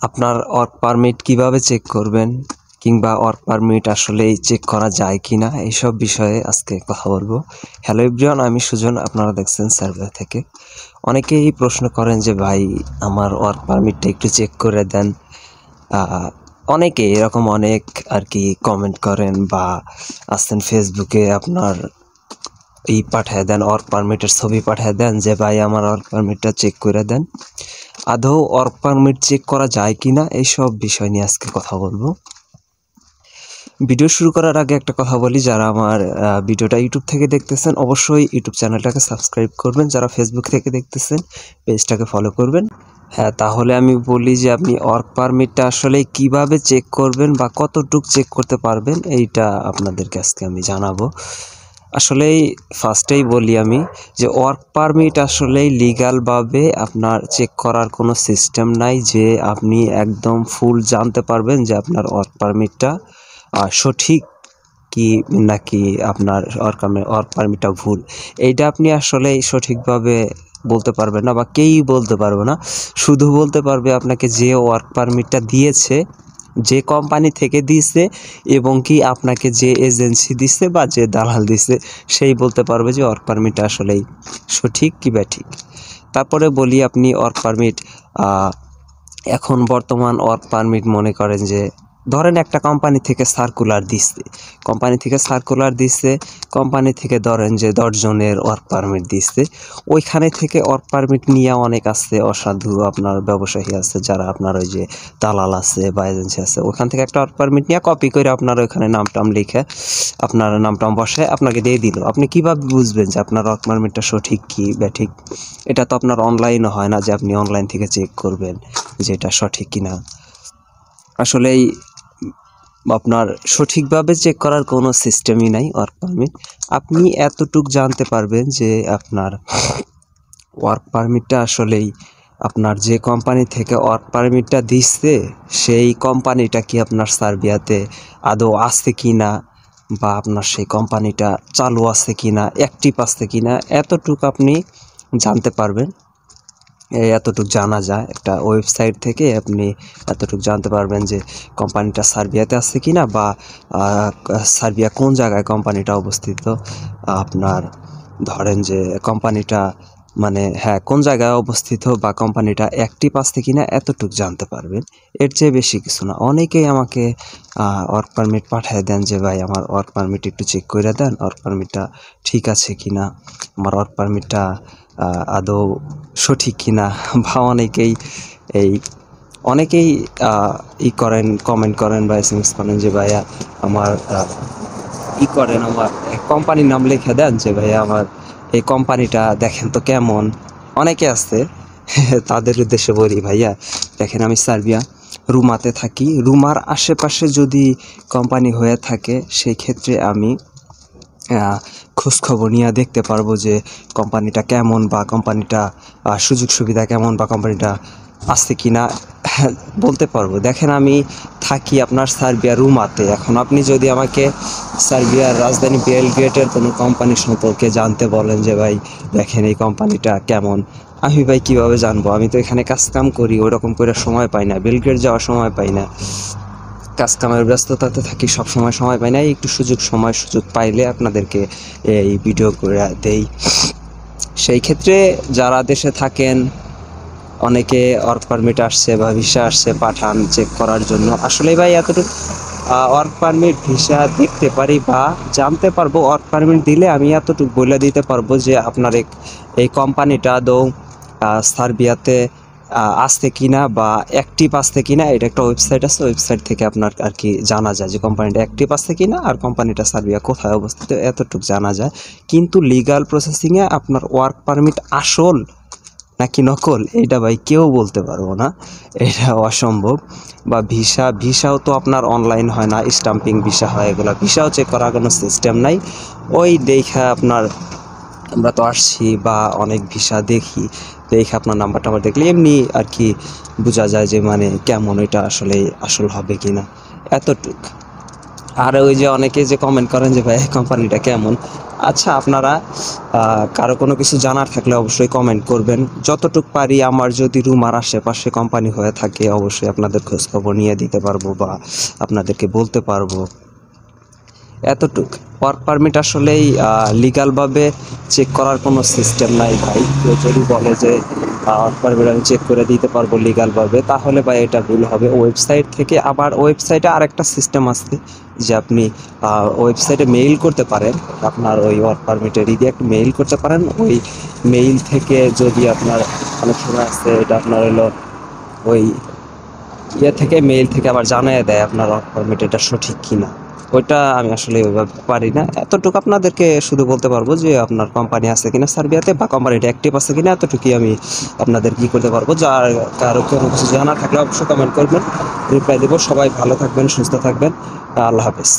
আপনার work permit কিভাবে check করবেন কিংবা ওয়ার্ক পারমিট আসলেই চেক করা যায় কিনা এইসব বিষয়ে আজকে কথা বলবো। হ্যালো এভরিওয়ান, আমি সুজন, আপনারা দেখছেন সার্ভে থেকে। অনেকেই প্রশ্ন করেন যে ভাই আমার ওয়ার্ক পারমিটটা একটু চেক করে দেন। অনেকে এরকম অনেক আর কি কমেন্ট করেন বা আসছেন ফেসবুকে আপনার পাঠিয়ে দেন, ওয়ার্ক পারমিটের ছবি পাঠিয়ে দেন যে ভাই আমার ওয়ার্ক পারমিটটা চেক করে দেন। আদৌ ওয়ার্ক পারমিট চেক করা যায় কিনা এইসব বিষয় নিয়ে আজকে কথা বলবো। ভিডিও শুরু করার আগে একটা কথা বলি, যারা আমার ভিডিওটা ইউটিউব থেকে দেখতেছেন অবশ্যই ইউটিউব চ্যানেলটাকে সাবস্ক্রাইব করবেন, যারা ফেসবুক থেকে দেখতেছেন পেজটাকে ফলো করবেন। হ্যাঁ, তাহলে আমি বলি যে আপনি ওয়ার্ক পারমিটটা আসলে কিভাবে চেক করবেন বা কতটুক চেক করতে পারবেন এইটা আপনাদেরকে আজকে আমি জানাবো। আসলেই ফার্স্টেই বলি আমি যে ওয়ার্ক পারমিট আসলেই লিগ্যালভাবে আপনার চেক করার কোনো সিস্টেম নাই যে আপনি একদম ফুল জানতে পারবেন যে আপনার ওয়ার্ক পারমিটটা সঠিক কি নাকি আপনার ওয়ার্ক পারমিটটা ভুল। এইটা আপনি আসলে সঠিকভাবে বলতে পারবেন না বা কেউই বলতে পারবে না। শুধু বলতে পারবে আপনাকে যে ওয়ার্ক পারমিটটা দিয়েছে, যে কোম্পানি থেকে দিয়েছে এবং কি আপনাকে যে এজেন্সি দিচ্ছে বা যে দালাল দিচ্ছে সেই বলতে পারবে যে ওয়ার্ক পারমিটটা আসলেই সঠিক কি ব্যাঠিক। তারপরে বলি আপনি ওয়ার্ক পারমিট এখন বর্তমান ওয়ার্ক পারমিট মনে করেন যে ধরেন একটা কোম্পানি থেকে সার্কুলার দিচ্ছে, কোম্পানি থেকে ধরেন যে 10 জনের ওয়ার্ক পারমিট দিচ্ছে। ওইখানে থেকে ওয়ার্ক পারমিট নিয়ে অনেক আছে অসাধু আপনার ব্যবসায়ী আছে, যারা আপনার ওই যে দালাল আছে বা এজেন্সি আছে, ওখান থেকে একটা ওয়ার্ক পারমিট নিয়ে কপি করে আপনার ওইখানে নামটাম লিখে আপনার নামটাম বসে আপনাকে দিয়ে দিল। আপনি কিভাবে বুঝবেন যে আপনার ওয়ার্ক পারমিটটা সঠিক কি ব্যাঠিক? এটা তো আপনার অনলাইনও হয় না যে আপনি অনলাইন থেকে চেক করবেন যে এটা সঠিক কিনা। আসলেই আপনার সঠিকভাবে চেক করার কোনো সিস্টেমই নাই ওয়ার্ক পারমিট। আপনি এতটুক জানতে পারবেন যে আপনার ওয়ার্ক পারমিটটা আসলেই আপনার যে কোম্পানি থেকে ওয়ার্ক পারমিটটা দিচ্ছে সেই কোম্পানিটা কি আপনার সার্বিয়াতে আদৌ আছে কি না, বা আপনার সেই কোম্পানিটা চালু আছে কি না, অ্যাক্টিভ আছে কি না, এতটুকু আপনি জানতে পারবেন। এতটুকু জানা যায় একটা ওয়েবসাইট থেকে, আপনি এতটুকু জানতে পারবেন যে কোম্পানিটা সার্বিয়াতে আছে কি না, বা সার্বিয়া কোন জায়গায় কোম্পানিটা অবস্থিত। আপনার ধরেন যে কোম্পানিটা মানে হ্যাঁ কোন জায়গায় অবস্থিত বা কোম্পানিটা অ্যাক্টিভ আছে কি না, এতটুকু জানতে পারবেন। এর চেয়ে বেশি কিছু না। অনেকেই আমাকে ওয়ার্ক পারমিট পাঠিয়ে দেন যে ভাই আমার ওয়ার্ক পারমিট একটু চেক করে দেন, ওয়ার্ক পারমিটটা ঠিক আছে কি না, আমার ওয়ার্ক পারমিটটা আদৌ সঠিক কিনা। বা অনেকেই করেন, কমেন্ট করেন বা SMS করেন যে ভাইয়া আমার করেন, আমার কোম্পানির নাম লিখে দেন যে ভাইয়া আমার এই কোম্পানিটা দেখেন তো কেমন। অনেকে আছে তাদের উদ্দেশ্যে বলি ভাইয়া দেখেন আমি সার্বিয়া রুমাতে থাকি, রুমার আশেপাশে যদি কোম্পানি হয়ে থাকে সেই ক্ষেত্রে আমি খোঁজখবর নিয়ে দেখতে পারবো যে কোম্পানিটা কেমন বা কোম্পানিটা সুযোগ সুবিধা কেমন বা কোম্পানিটা আছে কি না বলতে পারবো। দেখেন আমি থাকি আপনার সার্বিয়া রুমাতে, এখন আপনি যদি আমাকে সার্বিয়ার রাজধানী বেলগ্রেডের কোনো কোম্পানি সম্পর্কে জানতে বলেন যে ভাই দেখেন এই কোম্পানিটা কেমন, আমি ভাই কীভাবে জানবো? আমি তো এখানে কাজকাম করি, ওরকম করে সময় পাই না, বেলগ্রেড যাওয়ার সময় পাই না, কাজকামের ব্যস্ততাতে থাকি, সব সময় পাই না। একটু সুযোগ পাইলে আপনাদেরকে এই ভিডিও করে দেই। সেই ক্ষেত্রে যারা দেশে থাকেন, অনেকে ওয়ার্ক পারমিট আসছে বা ভিসা আসছে পাঠান চেক করার জন্য। আসলে ভাই এতটুকু ওয়ার্ক পারমিট ভিসা দেখতে পারি বা জানতে পারবো। ওয়ার্ক পারমিট দিলে আমি এতটুকু বলে দিতে পারবো যে আপনার এই কোম্পানিটা আদৌ সার্বিয়াতে আসছে কিনা বা অ্যাক্টিভ আসছে কিনা। এটা একটা ওয়েবসাইট আছে, ওয়েবসাইট থেকে আপনার আর কি জানা যায় যে কোম্পানিটা অ্যাক্টিভ আসছে কিনা আর কোম্পানিটা সার্বিয়া কোথায় অবস্থিত, এতটুকু জানা যায়। কিন্তু লিগাল প্রসেসিংয়ে আপনার ওয়ার্ক পারমিট আসল নাকি নকল এটা ভাই কেউ বলতে পারবো না, এটা অসম্ভব। বা ভিসাও তো আপনার অনলাইন হয় না, স্টাম্পিং ভিসা হয়, এগুলো ভিসাও চেক করার কোনো সিস্টেম নাই। ওই দেখা আপনার আমরা তো আসছি বা অনেক ভিসা দেখে আপনার নাম্বার টাম্বার দেখলে এমনি আর কি বোঝা যায় যে মানে কেমন এটা আসলে আসল হবে কি না, এতটুক। আর ওই যে অনেকে যে কমেন্ট করেন যে ভাই কোম্পানিটা কেমন, আচ্ছা আপনারা কারো কোনো কিছু জানার থাকলে অবশ্যই কমেন্ট করবেন। যতটুক পারি আমার যদি রুমার আশেপাশে কোম্পানি হয়ে থাকে অবশ্যই আপনাদের খোঁজখবর নিয়ে দিতে পারবো বা আপনাদেরকে বলতে পারবো, এতটুক। ওয়ার্ক পারমিট আসলেই লিগালভাবে চেক করার কোনো সিস্টেম নাই ভাই। কেউ যদি বলে যে ওয়ার্ক পারমিট আমি চেক করে দিতে পারবো লিগালভাবে, তাহলে ভাই এটা ভুল হবে। ওয়েবসাইট থেকে, আবার ওয়েবসাইটে আরেকটা সিস্টেম আছে যে আপনি ওয়েবসাইটে মেইল করতে পারেন, আপনার ওই ওয়ার্ক পারমিটের রিজেক্ট মেইল করতে পারেন। ওই মেইল থেকে যদি আপনার অনেক সময় আছে এটা আপনার হলো ওই থেকে মেইল থেকে আবার জানিয়ে দেয় আপনার ওয়ার্ক পারমিট এটা সঠিক কিনা। ওইটা আমি আসলে ওইভাবে পারি না। এতটুকু আপনাদেরকে শুধু বলতে পারবো যে আপনার কোম্পানি আছে কিনা সার্বিয়াতে বা কোম্পানিটা অ্যাক্টিভ আছে কিনা, এতটুকুই আমি আপনাদের কি করতে পারবো। যার কারো কোনো কিছু জানা থাকলে অবশ্যই কমেন্ট করবেন, রিপ্লাই দেবো। সবাই ভালো থাকবেন, সুস্থ থাকবেন। আল্লাহ হাফেজ।